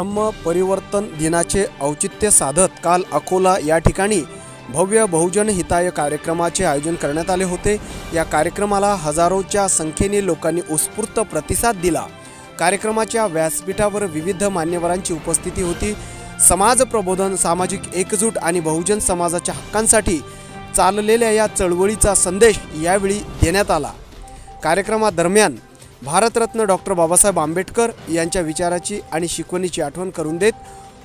धम्म परिवर्तन दिनाचे औचित्य साधत काल अकोला या ठिकाणी भव्य बहुजन हिताय कार्यक्रमाचे आयोजन करण्यात आले होते। या कार्यक्रमाला हजारोच्या संख्येने लोकांनी उत्स्फूर्त प्रतिसाद दिला। कार्यक्रमाच्या व्यासपीठावर विविध मान्यवरांची उपस्थिती होती। समाज प्रबोधन, सामाजिक एकजूट आणि बहुजन समाजाच्या हक्कांसाठी चाललेल्या या चळवळीचा संदेश यावेळी देण्यात आला। कार्यक्रमादरम्यान भारतरत्न डॉक्टर बाबासाहेब आंबेडकर यांच्या विचाराची आणि शिकवणीची आठवण करून देत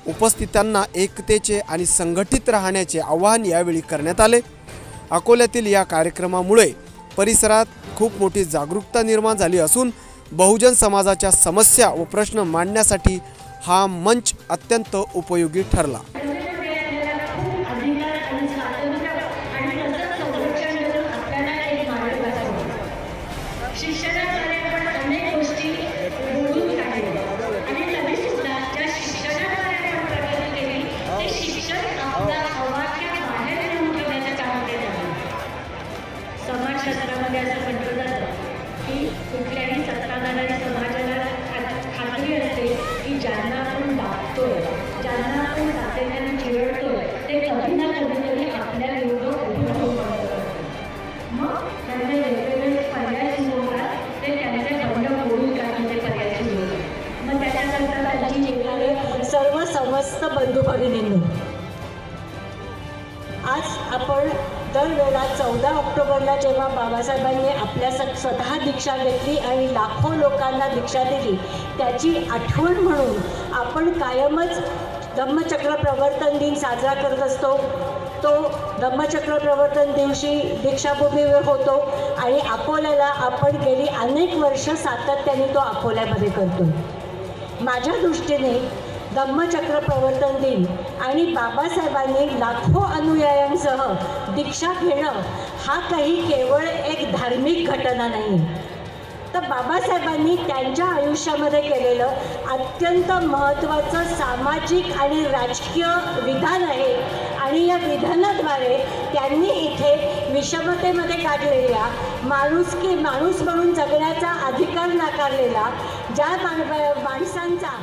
उपस्थितांना एकतेचे आणि संघटित राहण्याचे आवाहन यावेळी करण्यात आले। अकोल्यातील या कार्यक्रमामुळे परिसरात खूप मोठी जागरूकता निर्माण झाली असून बहुजन समाजाच्या समस्या व प्रश्न मांडण्यासाठी हा मंच अत्यंत उपयोगी ठरला। समाजशास्त्रामध्ये असं म्हटलं जातं की कुठल्याही सत्ताधारी समाजाला खात्री असते की ज्यांना आपण दाबतोय, ज्यांना आपण सातत्याने चिरडतोय ते कधी ना कधीतरी आपल्या विरोधात उभं राहून मग त्यांचे वेगवेगळे पर्याय सुरू होतात, ते त्यांचे बंड मोडून टाकण्याचे पर्याय सुरू होतात। मग त्याच्यानंतर त्यांची येणारे सर्व समस्त बंधू भगिनींनो, आज आपण दरवेळेला 14 ऑक्टोबरला जेव्हा बाबासाहेबांनी आपल्या स्वतः दीक्षा घेतली आणि लाखो लोकांना दीक्षा दिली, त्याची आठवण म्हणून आपण कायमच धम्मचक्र प्रवर्तन दिन साजरा करत असतो। तो धम्मचक्र प्रवर्तन दिवशी दीक्षाभूमीवर होतो आणि अकोल्याला आपण गेली अनेक वर्ष सातत्याने तो अकोल्यामध्ये करतो। माझ्या दृष्टीने धम्मचक्र प्रवर्तन दिन आणि बाबासाहेबांनी लाखो अनुयायांसह दीक्षा घेणं हा काही केवळ एक धार्मिक घटना नाही, तर बाबासाहेबांनी त्यांच्या आयुष्यामध्ये केलेलं अत्यंत महत्त्वाचं सामाजिक आणि राजकीय विधान आहे आणि या विधानाद्वारे त्यांनी इथे विषमतेमध्ये काढलेल्या माणूस म्हणून जगण्याचा अधिकार नाकारलेला ज्या माणसांचा